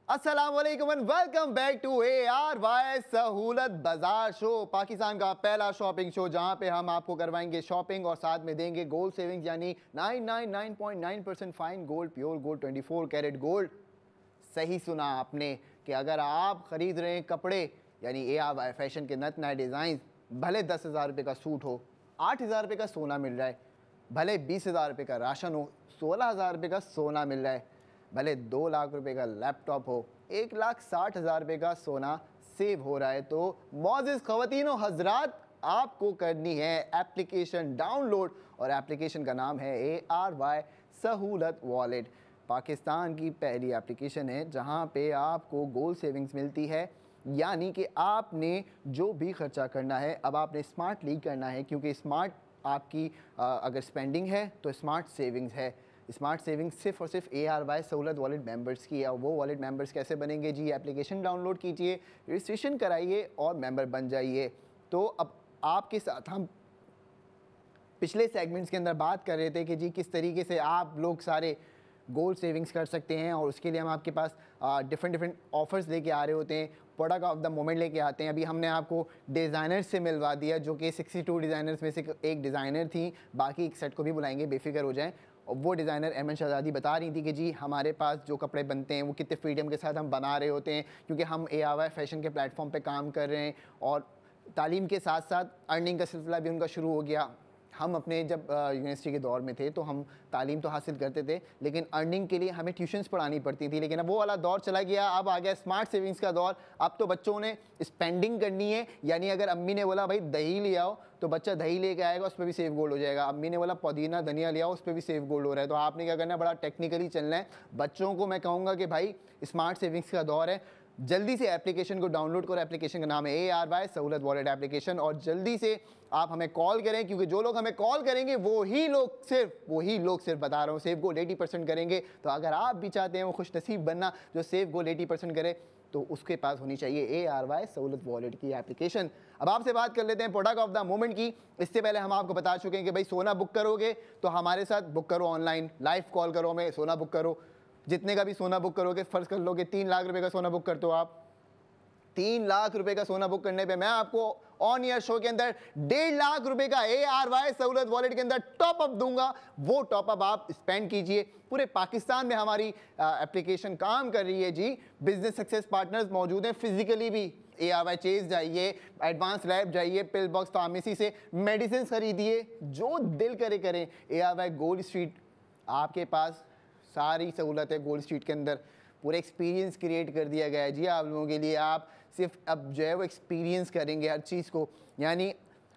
अस्सलाम वालेकुम and welcome back to ARY सहूलत बाजार शो, पाकिस्तान का पहला शॉपिंग शो जहां पे हम आपको करवाएंगे शॉपिंग और साथ में देंगे गोल्ड सेविंग्स यानी 999.9% fine gold, pure gold, 24 carat gold. सही सुना आपने कि अगर आप खरीद रहे हैं कपड़े यानी ARY फैशन के नत नए डिज़ाइन, भले 10,000 रुपये का सूट हो, 8,000 रुपये का सोना मिल रहा है, भले 20,000 रुपये का राशन हो, 16,000 रुपये का सोना मिल रहा है, भले 2 लाख रुपए का लैपटॉप हो, 1,60,000 रुपये का सोना सेव हो रहा है। तो मौजूद ख़वातीनो हजरात, आपको करनी है एप्लीकेशन डाउनलोड और एप्लीकेशन का नाम है ARY सहूलत वॉलेट। पाकिस्तान की पहली एप्लीकेशन है जहां पे आपको गोल्ड सेविंग्स मिलती है, यानी कि आपने जो भी खर्चा करना है अब आपने स्मार्टली करना है, क्योंकि स्मार्ट आपकी अगर स्पेंडिंग है तो स्मार्ट सेविंग्स है। स्मार्ट सेविंग्स सिर्फ और सिर्फ ARY सहूलत वॉलेट मेंबर्स की है। और वो वॉलेट मेंबर्स कैसे बनेंगे जी? एप्लीकेशन डाउनलोड कीजिए, रजिस्ट्रेशन कराइए और मेंबर बन जाइए। तो अब आपके साथ हम पिछले सेगमेंट्स के अंदर बात कर रहे थे कि जी किस तरीके से आप लोग सारे गोल्ड सेविंग्स कर सकते हैं, और उसके लिए हम आपके पास डिफरेंट ऑफर्स लेके आ रहे होते हैं, प्रोडक्ट ऑफ द मोमेंट लेके आते हैं। अभी हमने आपको डिज़ाइनर से मिलवा दिया जो कि 62 डिज़ाइनर्स में से एक डिज़ाइनर थी, बाकी एक सेट को भी बुलाएंगे, बेफिक्र हो जाएं। और वो डिज़ाइनर एमन शहजादी बता रही थी कि जी हमारे पास जो कपड़े बनते हैं वो कितने फ्रीडम के साथ हम बना रहे होते हैं, क्योंकि हम ARY फैशन के प्लेटफॉर्म पे काम कर रहे हैं और तालीम के साथ साथ अर्निंग का सिलसिला भी उनका शुरू हो गया। हम अपने जब यूनिवर्सिटी के दौर में थे तो हम तालीम तो हासिल करते थे, लेकिन अर्निंग के लिए हमें ट्यूशन्स पढ़ानी पड़ती थी। लेकिन अब वो वाला दौर चला गया, अब आ गया स्मार्ट सेविंग्स का दौर। अब तो बच्चों ने स्पेंडिंग करनी है, यानी अगर अम्मी ने बोला भाई दही ले आओ तो बच्चा दही लेके आएगा, उस पर भी सेव गोल्ड हो जाएगा। अम्मी ने बोला पुदीना धनिया ले आओ, उस पर भी सेव गोल्ड हो रहा है। तो आपने क्या करना है, बड़ा टेक्निकली चलना है। बच्चों को मैं कहूँगा कि भाई स्मार्ट सेविंग्स का दौर है, जल्दी से एप्लीकेशन को डाउनलोड करो। एप्लीकेशन का नाम है ARY सहूलत वॉलेट एप्लीकेशन, और जल्दी से आप हमें कॉल करें, क्योंकि जो लोग हमें कॉल करेंगे वही लोग सिर्फ बता रहा हूँ सेव गोल्ड 80% करेंगे। तो अगर आप भी चाहते हैं वो खुश नसीब बनना जो सेव गोल्ड 80% करे, तो उसके पास होनी चाहिए ARY सहूलत वॉलेट की एप्लीकेशन। अब आपसे बात कर लेते हैं प्रोडक्ट ऑफ द मोमेंट की। इससे पहले हम आपको बता चुके हैं कि भाई सोना बुक करोगे तो हमारे साथ बुक करो, ऑनलाइन लाइव कॉल करो, हमें सोना बुक करो। जितने का भी सोना बुक करोगे, फर्ज कर लो कि 3 लाख रुपए का सोना बुक करते हो आप, 3 लाख रुपए का सोना बुक करने पे मैं आपको ऑन ईयर शो के अंदर 1.5 लाख रुपए का ARY सहूलत वॉलेट के अंदर टॉप अप दूंगा। वो टॉप अप आप स्पेंड कीजिए। पूरे पाकिस्तान में हमारी एप्लीकेशन काम कर रही है जी। बिजनेस सक्सेस पार्टनर्स मौजूद हैं, फिजिकली भी ARY चेज जाइए, एडवांस लैब जाइए, पिल बॉक्स फार्मेसी से मेडिसिन खरीदिए, जो दिल करे करें। ARY गोल्ड स्ट्रीट आपके पास सारी सहूलत है। गोल्ड स्ट्रीट के अंदर पूरा एक्सपीरियंस क्रिएट कर दिया गया है जी आप लोगों के लिए। आप सिर्फ अब जो है वो एक्सपीरियंस करेंगे हर चीज़ को, यानी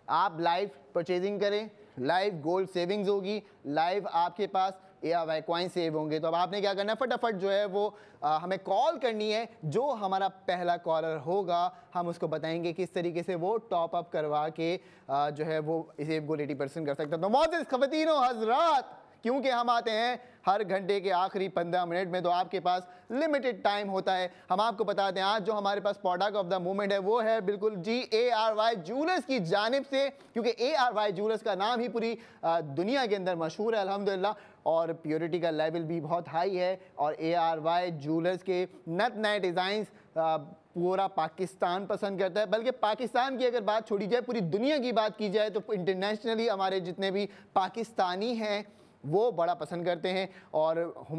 आप लाइव परचेजिंग करें, लाइव गोल्ड सेविंग्स होगी, लाइव आपके पास ARY कॉइन सेव होंगे। तो अब आपने क्या करना है, फटाफट जो है वो हमें कॉल करनी है। जो हमारा पहला कॉलर होगा हम उसको बताएंगे किस तरीके से वो टॉप अप करवा के जो है वो सेव गोल्ड 80% कर सकता है। तो मौजूद ख़वातीनो हज़रात, क्योंकि हम आते हैं हर घंटे के आखिरी 15 मिनट में, तो आपके पास लिमिटेड टाइम होता है। हम आपको बताते हैं आज जो हमारे पास प्रोडक्ट ऑफ द मोमेंट है वो है बिल्कुल जी ARY ज्वेलर्स की जानिब से, क्योंकि ARY ज्वेलर्स का नाम ही पूरी दुनिया के अंदर मशहूर है अल्हम्दुलिल्लाह, और प्योरिटी का लेवल भी बहुत हाई है। और ARY ज्वेलर्स के नत नए डिज़ाइंस पूरा पाकिस्तान पसंद करता है, बल्कि पाकिस्तान की अगर बात छोड़ी जाए पूरी दुनिया की बात की जाए तो इंटरनेशनली हमारे जितने भी पाकिस्तानी हैं वो बड़ा पसंद करते हैं। और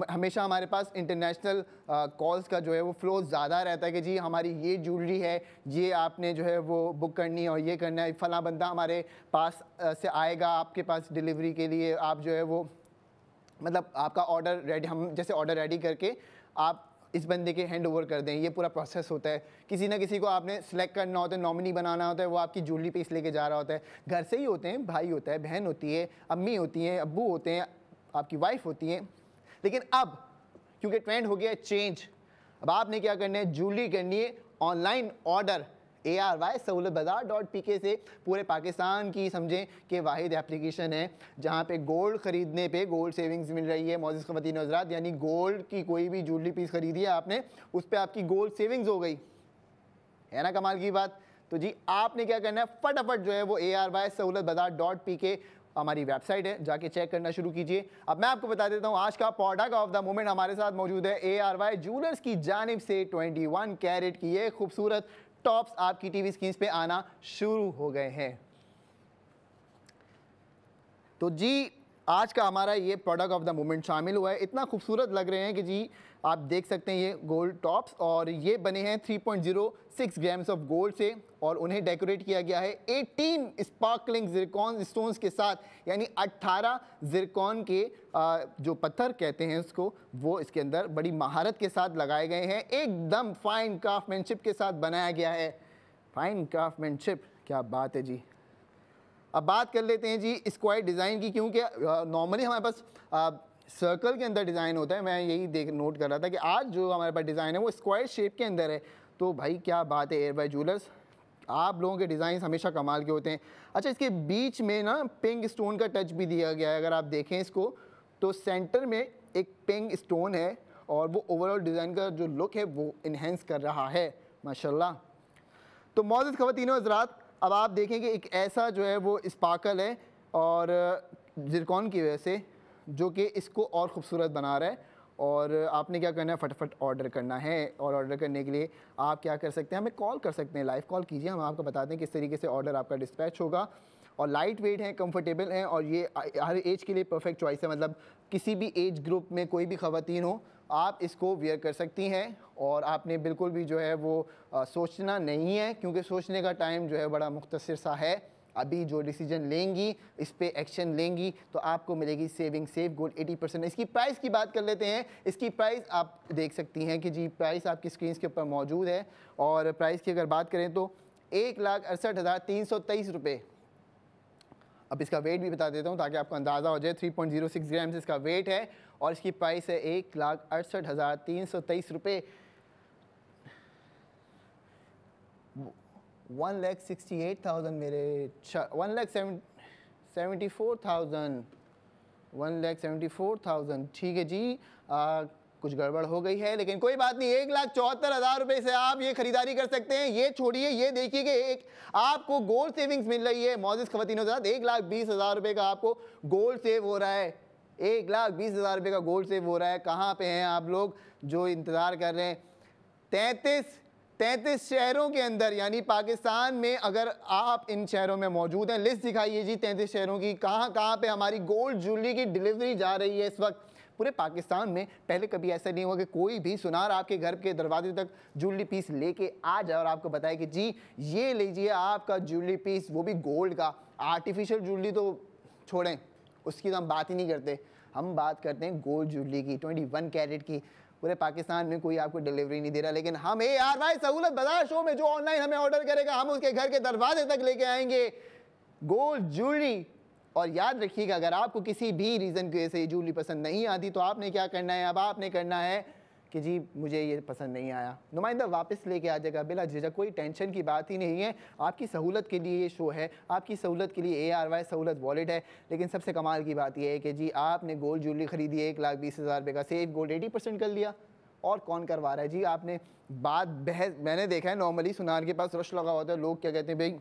हमेशा हमारे पास इंटरनेशनल कॉल्स का जो है वो फ्लो ज़्यादा रहता है कि जी हमारी ये ज्वेलरी है, ये आपने जो है वो बुक करनी है और ये करना है, फ़लाँ बंदा हमारे पास से आएगा आपके पास डिलीवरी के लिए। आप जो है वो मतलब आपका ऑर्डर रेडी, हम जैसे ऑर्डर रेडी करके आप इस बंदे के हैंड ओवर कर दें, ये पूरा प्रोसेस होता है। किसी ना किसी को आपने सिलेक्ट करना होता है, नॉमिनी बनाना होता है, वो आपकी ज्वेलरी पीस लेके जा रहा होता है। घर से ही होते हैं, भाई होता है, बहन होती है, अम्मी होती हैं, अब्बू होते हैं, आपकी वाइफ होती हैं। लेकिन अब क्योंकि ट्रेंड हो गया है चेंज, अब आपने क्या करना है, ज्वेलरी करनी है ऑनलाइन ऑर्डर ARY सहूलत बाजार .pk से। पूरे पाकिस्तान की समझें कि वाहिद एप्लीकेशन है जहाँ पे गोल्ड ख़रीदने पे गोल्ड सेविंग्स मिल रही है। मौजूद ख़वातीन हज़रात, यानी गोल्ड की कोई भी ज्वेलरी पीस खरीदी है आपने, उस पर आपकी गोल्ड सेविंग्स हो गई है ना, कमाल की बात। तो जी आपने क्या करना है, फटाफट जो है वो ARY सहूलत बाजार .pk हमारी वेबसाइट है, जाके चेक करना शुरू कीजिए। अब मैं आपको बता देता हूँ आज का प्रोडक्ट ऑफ द मोमेंट हमारे साथ मौजूद है ARY ज्वेलर्स की जानिब से 21 कैरेट की ये खूबसूरत टॉप्स आपकी टीवी स्क्रीन पे आना शुरू हो गए हैं। तो जी आज का हमारा ये प्रोडक्ट ऑफ द मोमेंट शामिल हुआ है। इतना खूबसूरत लग रहे हैं कि जी आप देख सकते हैं ये गोल्ड टॉप्स, और ये बने हैं 3.06 ग्राम्स ऑफ गोल्ड से, और उन्हें डेकोरेट किया गया है 18 स्पार्कलिंग जिरकॉन स्टोन्स के साथ, यानी 18 जिरकॉन के जो पत्थर कहते हैं उसको, वो इसके अंदर बड़ी महारत के साथ लगाए गए हैं। एकदम फाइन क्राफ्टमैनशिप के साथ बनाया गया है। फाइन क्राफ्टमैनशिप, क्या बात है जी। अब बात कर लेते हैं जी स्क्वायर डिज़ाइन की, क्योंकि नॉर्मली हमारे पास सर्कल के अंदर डिज़ाइन होता है। मैं यही नोट कर रहा था कि आज जो हमारे पास डिज़ाइन है वो स्क्वायर शेप के अंदर है। तो भाई क्या बात है ARY ज्वेलर्स, आप लोगों के डिज़ाइन हमेशा कमाल के होते हैं। अच्छा, इसके बीच में ना पिंक स्टोन का टच भी दिया गया है। अगर आप देखें इसको तो सेंटर में एक पिंक स्टोन है, और वो ओवरऑल डिज़ाइन का जो लुक है वो इन्हेंस कर रहा है माशाल्लाह। तो मौजूद ख़वातीनो हज़रात, अब आप देखें कि एक ऐसा जो है वो स्पार्कल है और जिरकॉन की वजह से, जो कि इसको और ख़ूबसूरत बना रहा है। और आपने क्या करना है, फटाफट ऑर्डर करना है। और ऑर्डर करने के लिए आप क्या कर सकते हैं, हमें कॉल कर सकते हैं, लाइव कॉल कीजिए, हम आपको बताते हैं किस तरीके से ऑर्डर आपका डिस्पैच होगा। और लाइट वेट है, कंफर्टेबल है, और ये हर एज के लिए परफेक्ट चॉइस है। मतलब किसी भी एज ग्रुप में कोई भी ख़वातीन हो, आप इसको वियर कर सकती हैं। और आपने बिल्कुल भी जो है वो सोचना नहीं है, क्योंकि सोचने का टाइम जो है बड़ा मुख्तसर सा है। अभी जो डिसीजन लेंगी, इस पे एक्शन लेंगी, तो आपको मिलेगी सेविंग सेफ गोल्ड 80%। इसकी प्राइस की बात कर लेते हैं। इसकी प्राइस आप देख सकती हैं कि जी प्राइस आपकी स्क्रीन के ऊपर मौजूद है। और प्राइस की अगर बात करें तो 1,68,323 रुपये। अब इसका वेट भी बता देता हूँ ताकि आपको अंदाज़ा हो जाए। 3.06 ग्राम्स इसका वेट है, और इसकी प्राइस है 1,68,323 रुपये। 1,68,000 मेरे 1,74,000 1,74,000 ठीक है जी। कुछ गड़बड़ हो गई है, लेकिन कोई बात नहीं। 1,74,000 रुपये से आप ये खरीदारी कर सकते हैं। ये छोड़िए, ये देखिए कि एक आपको गोल्ड सेविंग्स मिल रही है। मौजूद ख़वातीनों के साथ 1,20,000 रुपये का आपको गोल्ड सेव हो रहा है। 1,20,000 रुपये का गोल्ड सेव हो रहा है। कहाँ पे हैं आप लोग जो इंतज़ार कर रहे हैं? 33 शहरों के अंदर, यानी पाकिस्तान में अगर आप इन शहरों में मौजूद हैं, लिस्ट दिखाइए जी 33 शहरों की। कहाँ पे हमारी गोल्ड ज्वेलरी की डिलीवरी जा रही है इस वक्त पूरे पाकिस्तान में। पहले कभी ऐसा नहीं हुआ कि कोई भी सुनार आपके घर के दरवाजे तक ज्वेलरी पीस लेके आ जाए और आपको बताए कि जी ये लीजिए आपका ज्वेलरी पीस, वो भी गोल्ड का। आर्टिफिशियल ज्वेलरी तो छोड़ें, उसकी तो हम बात ही नहीं करते। हम बात करते हैं गोल्ड ज्वेलरी की, 21 कैरेट की। पूरे पाकिस्तान में कोई आपको डिलीवरी नहीं दे रहा, लेकिन हम ARY सहूलत बाजार शो में जो ऑनलाइन हमें ऑर्डर करेगा, हम उसके घर के दरवाजे तक लेके आएंगे गोल्ड ज्वेलरी। और याद रखिएगा, अगर आपको किसी भी रीज़न की वजह से ये ज्वेलरी पसंद नहीं आती, तो आपने क्या करना है, अब आपने करना है कि जी मुझे ये पसंद नहीं आया, नुमाइंदा वापस लेके आ जाएगा बिला झिझक। कोई टेंशन की बात ही नहीं है। आपकी सहूलत के लिए ये शो है, आपकी सहूलत के लिए ARY सहूलत वॉलेट है। लेकिन सबसे कमाल की बात यह है कि जी आपने गोल्ड ज्वेलरी खरीदी 1,20,000 रुपये का, सेफ गोल्ड 80% कर लिया। और कौन करवा रहा है जी? आपने बात बहस, मैंने देखा है नॉर्मली सुनार के पास रश लगा होता है, लोग क्या कहते हैं, भाई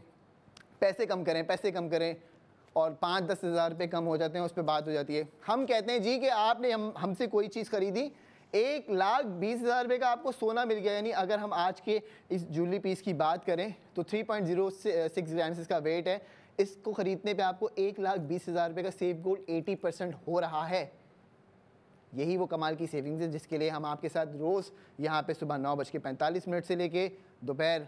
पैसे कम करें, पैसे कम करें, और 5-10 हज़ार रुपये कम हो जाते हैं, उस पर बात हो जाती है। हम कहते हैं जी कि आपने हमसे कोई चीज़ खरीदी, 1,20,000 रुपये का आपको सोना मिल गया। यानी अगर हम आज के इस ज्वेलरी पीस की बात करें तो 3.06 ग्राम्स इसका वेट है। इसको ख़रीदने पे आपको 1,20,000 रुपये का सेफ गोल्ड 80% हो रहा है। यही वो कमाल की सेविंग्स है जिसके लिए हम आपके साथ रोज़ यहाँ पे सुबह 9:45 से लेके दोपहर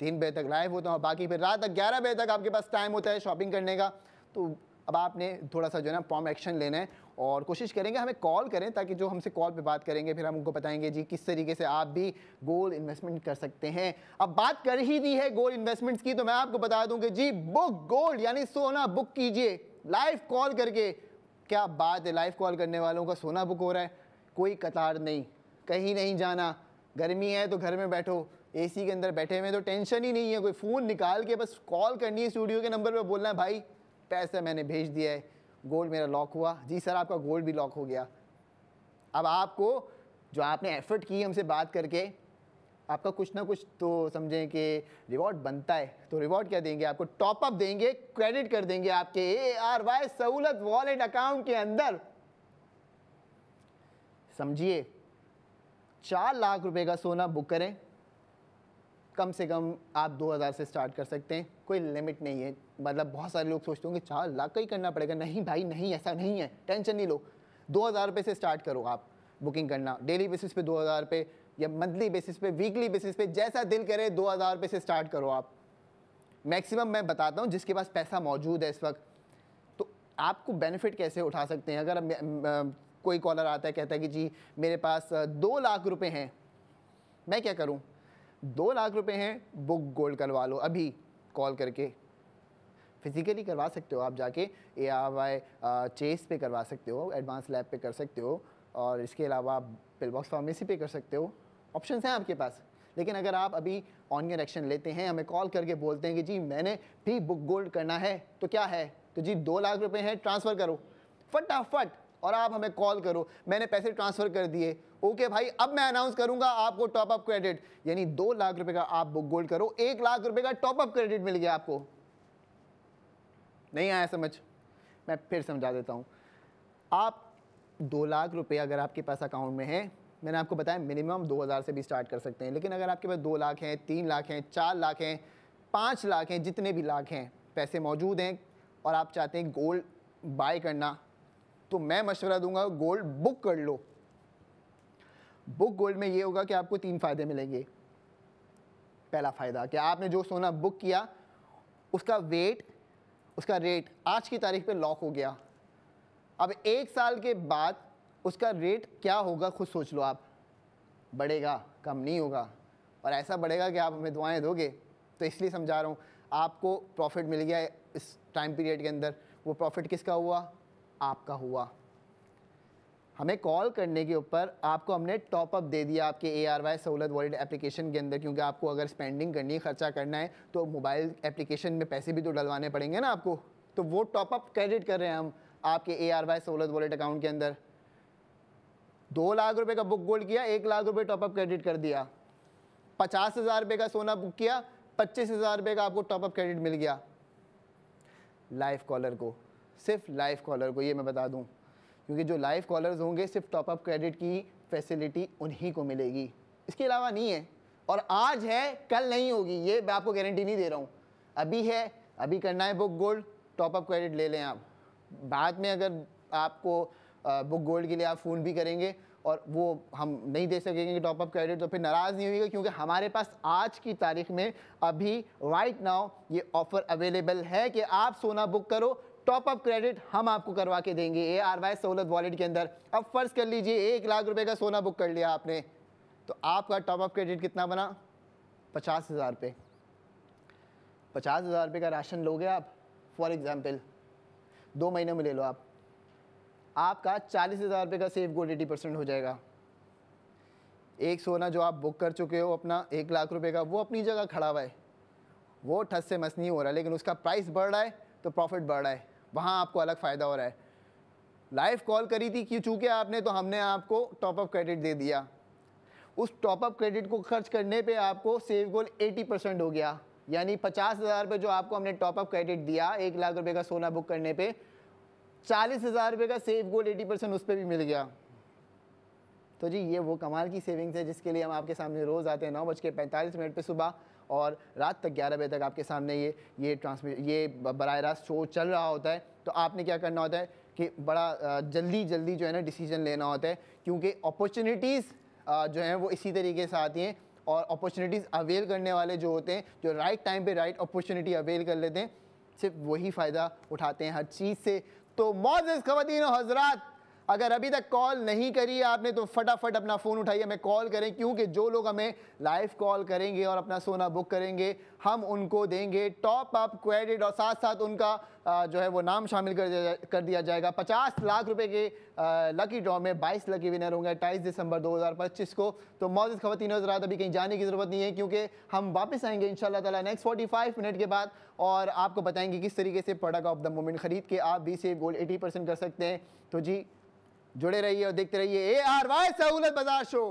3 बजे तक लाइव होता हूँ, और बाकी फिर रात तक 11 बजे तक आपके पास टाइम होता है शॉपिंग करने का। तो अब आपने थोड़ा सा जो है ना प्रॉम्प्ट एक्शन लेना है, और कोशिश करेंगे हमें कॉल करें, ताकि जो हमसे कॉल पे बात करेंगे फिर हम उनको बताएंगे जी किस तरीके से आप भी गोल्ड इन्वेस्टमेंट कर सकते हैं। अब बात कर ही दी है गोल्ड इन्वेस्टमेंट्स की, तो मैं आपको बता दूं कि जी बुक गोल्ड यानी सोना बुक कीजिए लाइव कॉल करके। क्या बात है, लाइव कॉल करने वालों का सोना बुक हो रहा है। कोई कतार नहीं, कहीं नहीं जाना। गर्मी है तो घर में बैठो, AC के अंदर बैठे हुए तो टेंशन ही नहीं है। कोई फ़ोन निकाल के बस कॉल करनी है, स्टूडियो के नंबर पे बोलना है भाई पैसा मैंने भेज दिया है, गोल्ड मेरा लॉक हुआ। जी सर आपका गोल्ड भी लॉक हो गया। अब आपको जो आपने एफर्ट की हमसे बात करके, आपका कुछ ना कुछ तो समझें कि रिवॉर्ड बनता है। तो रिवॉर्ड क्या देंगे आपको? टॉप अप देंगे, क्रेडिट कर देंगे आपके ARY सहूलत वॉलेट अकाउंट के अंदर। समझिए, 4 लाख रुपए का सोना बुक करें, कम से कम आप 2000 से स्टार्ट कर सकते हैं, कोई लिमिट नहीं है। मतलब बहुत सारे लोग सोचते होंगे 4 लाख का ही करना पड़ेगा। नहीं भाई नहीं, ऐसा नहीं है, टेंशन नहीं लो। 2000 रुपये से स्टार्ट करो आप बुकिंग करना, डेली बेसिस पे 2000 रुपये या मंथली बेसिस पे, वीकली बेसिस पे, जैसा दिल करे 2000 रुपये से स्टार्ट करो आप। मैक्सिमम मैं बताता हूँ जिसके पास पैसा मौजूद है इस वक्त, तो आपको बेनिफिट कैसे उठा सकते हैं। अगर कोई कॉलर आता है कहता है कि जी मेरे पास 2 लाख रुपए हैं, मैं क्या करूं? 2 लाख रुपए हैं, बुक गोल्ड करवा लो अभी कॉल करके। फिजिकली करवा सकते हो आप जाके, ARY चेस पे करवा सकते हो, एडवांस लैब पे कर सकते हो, और इसके अलावा आप पिल बॉक्स फार्मेसी पे कर सकते हो। ऑप्शंस हैं आपके पास। लेकिन अगर आप अभी ऑन एक्शन लेते हैं, हमें कॉल करके बोलते हैं कि जी मैंने भी बुक गोल्ड करना है, तो क्या है? तो जी 2 लाख रुपए हैं, ट्रांसफ़र करो फटाफट, और आप हमें कॉल करो, मैंने पैसे ट्रांसफ़र कर दिए, ओके भाई अब मैं अनाउंस करूंगा आपको टॉप अप क्रेडिट। यानी 2 लाख रुपए का आप बुक गोल्ड करो, 1 लाख रुपए का टॉप अप क्रेडिट मिल गया आपको। नहीं आया समझ? मैं फिर समझा देता हूं। आप 2 लाख रुपए अगर आपके पास अकाउंट में है, मैंने आपको बताया मिनिमम 2000 से भी स्टार्ट कर सकते हैं। लेकिन अगर आपके पास 2 लाख हैं, 3 लाख हैं, 4 लाख हैं, 5 लाख हैं, जितने भी लाख हैं, पैसे मौजूद हैं, और आप चाहते हैं गोल्ड बाय करना, तो मैं मशवरा दूंगा गोल्ड बुक कर लो। बुक गोल्ड में ये होगा कि आपको 3 फायदे मिलेंगे। पहला फायदा कि आपने जो सोना बुक किया उसका वेट, उसका रेट आज की तारीख पे लॉक हो गया। अब 1 साल के बाद उसका रेट क्या होगा खुद सोच लो आप। बढ़ेगा, कम नहीं होगा, और ऐसा बढ़ेगा कि आप हमें दुआएं दोगे। तो इसलिए समझा रहा हूँ, आपको प्रॉफिट मिल गया इस टाइम पीरियड के अंदर। वो प्रॉफिट किसका हुआ? आपका हुआ। हमें कॉल करने के ऊपर आपको हमने टॉप अप दे दिया आपके ARY सहूलत वॉलेट एप्लीकेशन के अंदर, क्योंकि आपको अगर स्पेंडिंग करनी है, खर्चा करना है, तो मोबाइल एप्लीकेशन में पैसे भी तो डलवाने पड़ेंगे ना आपको। तो वो टॉप अप क्रेडिट कर रहे हैं हम आपके ARY सहूलत वॉलेट अकाउंट के अंदर। 2 लाख रुपए का बुक गोल्ड किया, 1 लाख रुपए टॉप अप क्रेडिट कर दिया। 50,000 रुपये का सोना बुक किया, 25,000 रुपये का आपको टॉप अप क्रेडिट मिल गया। लाइव कॉलर को, सिर्फ लाइव कॉलर को, ये मैं बता दूं, क्योंकि जो लाइव कॉलर्स होंगे सिर्फ टॉप अप क्रेडिट की फैसिलिटी उन्हीं को मिलेगी, इसके अलावा नहीं है। और आज है, कल नहीं होगी, ये मैं आपको गारंटी नहीं दे रहा हूँ। अभी है, अभी करना है book gold, top up credit ले लें आप। बाद में अगर आपको बुक गोल्ड के लिए आप फ़ोन भी करेंगे और वो हम नहीं दे सकेंगे टॉप अप क्रेडिट, तो फिर नाराज़ नहीं होइएगा, क्योंकि हमारे पास आज की तारीख में अभी राइट नाउ ये ऑफ़र अवेलेबल है कि आप सोना बुक करो, टॉप अप क्रेडिट हम आपको करवा के देंगे ARY सहूलत वॉलेट के अंदर। अब फ़र्ज़ कर लीजिए 1 लाख रुपए का सोना बुक कर लिया आपने, तो आपका टॉप अप क्रेडिट कितना बना? 50,000 रुपये। 50,000 रुपये का राशन लोगे आप, फॉर एग्ज़ाम्पल 2 महीने में ले लो आप, आपका 40,000 रुपये का सेफ गोल्ड 80% हो जाएगा। एक सोना जो आप बुक कर चुके हो अपना 1 लाख रुपए का, वो अपनी जगह खड़ा हुआ है, वो ठस से मस नहीं हो रहा, लेकिन उसका प्राइस बढ़ रहा है तो प्रॉफिट बढ़ रहा है, वहाँ आपको अलग फ़ायदा हो रहा है। लाइव कॉल करी थी क्यों? चूँकि आपने, तो हमने आपको टॉप अप क्रेडिट दे दिया। उस टॉप अप क्रेडिट को खर्च करने पे आपको सेव गोल्ड 80% हो गया। यानी 50,000 रुपये जो आपको हमने टॉप अप क्रेडिट दिया 1 लाख रुपए का सोना बुक करने पे, 40,000 रुपये का सेव गोल्ड 80% उस पर भी मिल गया। तो जी ये वो कमाल की सेविंग्स है जिसके लिए हम आपके सामने रोज़ आते हैं 9:45 पे सुबह, और रात तक 11 बजे तक आपके सामने ये बराह रास्त शो चल रहा होता है। तो आपने क्या करना होता है कि बड़ा जल्दी जल्दी जो है ना डिसीजन लेना होता है, क्योंकि अपॉर्चुनिटीज़ जो हैं वो इसी तरीके से आती हैं, और अपॉर्चुनिटीज़ अवेल करने वाले जो होते हैं, जो राइट टाइम पे राइट अपॉर्चुनिटी अवेल कर लेते हैं, सिर्फ वही फ़ायदा उठाते हैं हर चीज़ से। तो मौजूद ख़वातीन और हज़रात, अगर अभी तक कॉल नहीं करी आपने तो फटाफट अपना फ़ोन उठाइए, हमें कॉल करें, क्योंकि जो लोग हमें लाइव कॉल करेंगे और अपना सोना बुक करेंगे, हम उनको देंगे टॉप अप क्रेडिट, और साथ साथ उनका जो है वो नाम शामिल कर दिया जाएगा 50 लाख रुपए के लकी ड्रॉ में। 22 लकी विनर होंगे 28 दिसंबर 2025 को। तो मौजूद ख़वातीन और हज़रात, अभी कहीं जाने की ज़रूरत नहीं है, क्योंकि हम वापस आएंगे इंशाल्लाह ताला नेक्स्ट 45 मिनट के बाद, और आपको बताएंगे किस तरीके से प्रोडक्ट ऑफ द मोमेंट ख़रीद के आप भी सेव गोल्ड 80% कर सकते हैं। तो जी जुड़े रहिए और देखते रहिए ARY सहूलत बाजार शो।